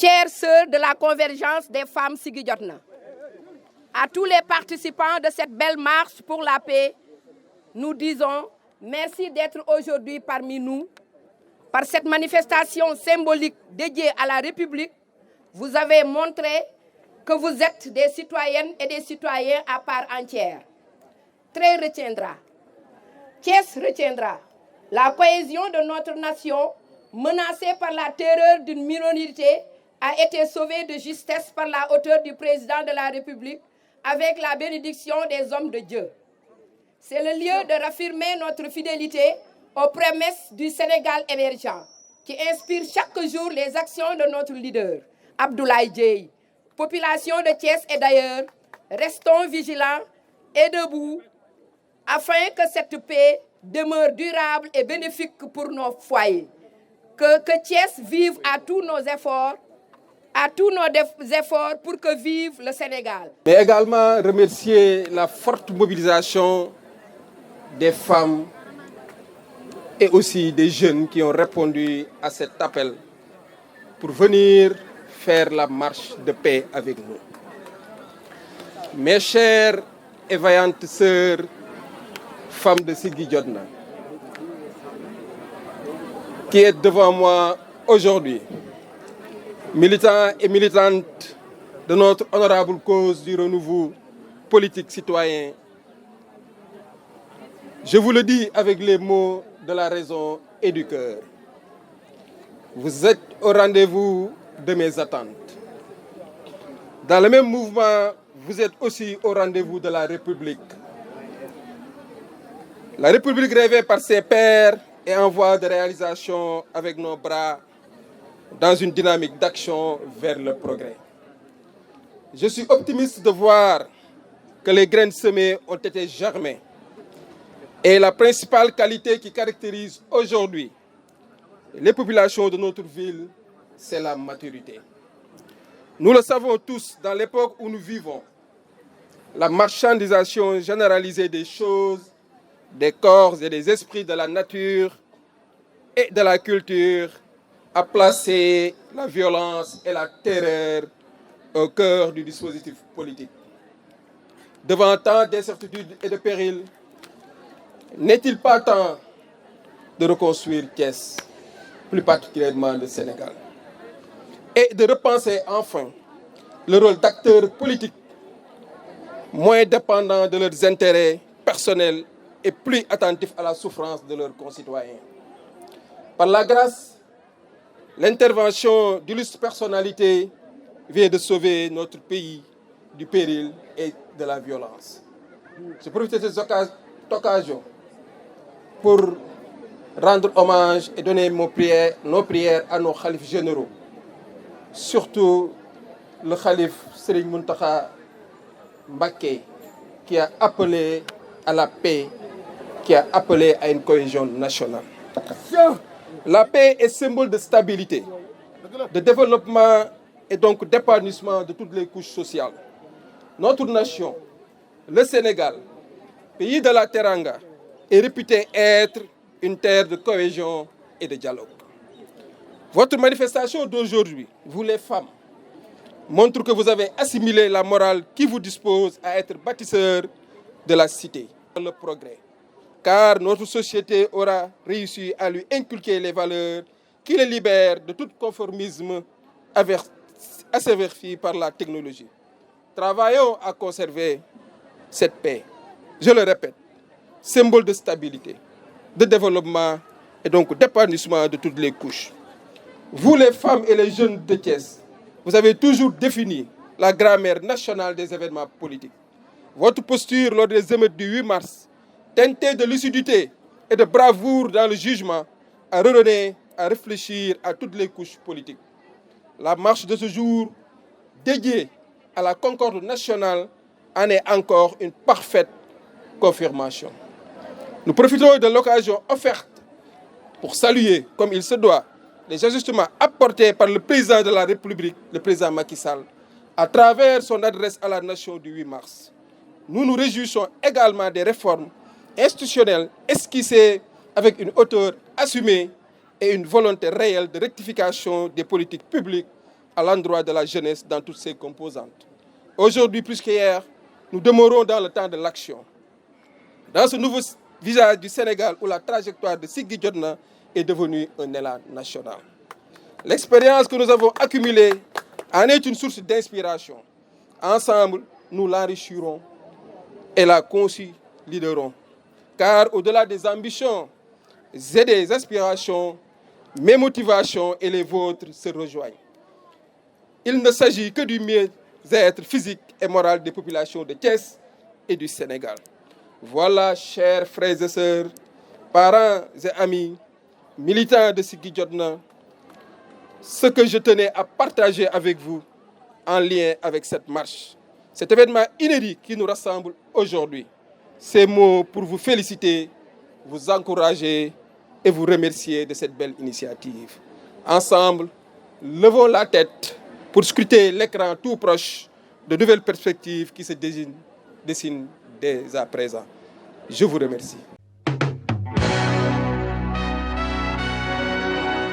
chères sœurs de la convergence des femmes Siggi Jotna, à tous les participants de cette belle marche pour la paix, nous disons merci d'être aujourd'hui parmi nous. Par cette manifestation symbolique dédiée à la République, vous avez montré que vous êtes des citoyennes et des citoyens à part entière. Thiès retiendra la cohésion de notre nation, menacée par la terreur d'une minorité, a été sauvée de justesse par la hauteur du président de la République avec la bénédiction des hommes de Dieu. C'est le lieu de raffirmer notre fidélité aux promesses du Sénégal émergent qui inspire chaque jour les actions de notre leader, Abdoulaye Dièye. Population de Thiès et d'ailleurs, restons vigilants et debout afin que cette paix demeure durable et bénéfique pour nos foyers. Que Thiès vive à tous nos efforts pour que vive le Sénégal. Mais également remercier la forte mobilisation des femmes et aussi des jeunes qui ont répondu à cet appel pour venir faire la marche de paix avec nous. Mes chères et vaillantes sœurs, femmes de Siggi Jotna, qui est devant moi aujourd'hui, militants et militantes de notre honorable cause du renouveau politique citoyen, je vous le dis avec les mots de la raison et du cœur. Vous êtes au rendez-vous de mes attentes. Dans le même mouvement, vous êtes aussi au rendez-vous de la République. La République rêvée par ses pairs est en voie de réalisation avec nos bras dans une dynamique d'action vers le progrès. Je suis optimiste de voir que les graines semées ont été germées. Et la principale qualité qui caractérise aujourd'hui les populations de notre ville, c'est la maturité. Nous le savons tous, dans l'époque où nous vivons, la marchandisation généralisée des choses, des corps et des esprits de la nature et de la culture a placé la violence et la terreur au cœur du dispositif politique. Devant tant d'incertitudes et de périls, n'est-il pas temps de reconstruire Thiès, plus particulièrement le Sénégal, et de repenser enfin le rôle d'acteurs politiques moins dépendants de leurs intérêts personnels et plus attentifs à la souffrance de leurs concitoyens. Par la grâce, l'intervention d'illustres personnalités vient de sauver notre pays du péril et de la violence. Je profite de cette occasion pour rendre hommage et donner nos prières à nos khalifes généraux, surtout le khalife Serigne Mountakha Mbacké, qui a appelé à la paix, qui a appelé à une cohésion nationale. La paix est symbole de stabilité, de développement et donc d'épanouissement de toutes les couches sociales. Notre nation, le Sénégal, pays de la Teranga, est réputée être une terre de cohésion et de dialogue. Votre manifestation d'aujourd'hui, vous les femmes, montre que vous avez assimilé la morale qui vous dispose à être bâtisseurs de la cité, le progrès. Car notre société aura réussi à lui inculquer les valeurs qui le libèrent de tout conformisme asséverti par la technologie. Travaillons à conserver cette paix. Je le répète, symbole de stabilité, de développement et donc d'épanouissement de toutes les couches. Vous les femmes et les jeunes de Thiès, vous avez toujours défini la grammaire nationale des événements politiques. Votre posture lors des émeutes du 8 mars, teintée de lucidité et de bravoure dans le jugement, a redonné à réfléchir à toutes les couches politiques. La marche de ce jour, dédiée à la concorde nationale, en est encore une parfaite confirmation. Nous profitons de l'occasion offerte pour saluer, comme il se doit, les ajustements apportés par le président de la République, le président Macky Sall, à travers son adresse à la nation du 8 mars. Nous nous réjouissons également des réformes institutionnelles esquissées avec une hauteur assumée et une volonté réelle de rectification des politiques publiques à l'endroit de la jeunesse dans toutes ses composantes. Aujourd'hui, plus qu'hier, nous demeurons dans le temps de l'action. Dans ce nouveau visage du Sénégal où la trajectoire de Siggi Jotna est devenue un élan national. L'expérience que nous avons accumulée en est une source d'inspiration. Ensemble, nous l'enrichirons et la consoliderons. Car au-delà des ambitions et des aspirations, mes motivations et les vôtres se rejoignent. Il ne s'agit que du mieux-être physique et moral des populations de Thiès et du Sénégal. Voilà, chers frères et sœurs, parents et amis, militants de Siggi Jotna, ce que je tenais à partager avec vous en lien avec cette marche. Cet événement inédit qui nous rassemble aujourd'hui. Ces mots pour vous féliciter, vous encourager et vous remercier de cette belle initiative. Ensemble, levons la tête pour scruter l'écran tout proche de nouvelles perspectives qui se dessinent dès à présent. Je vous remercie.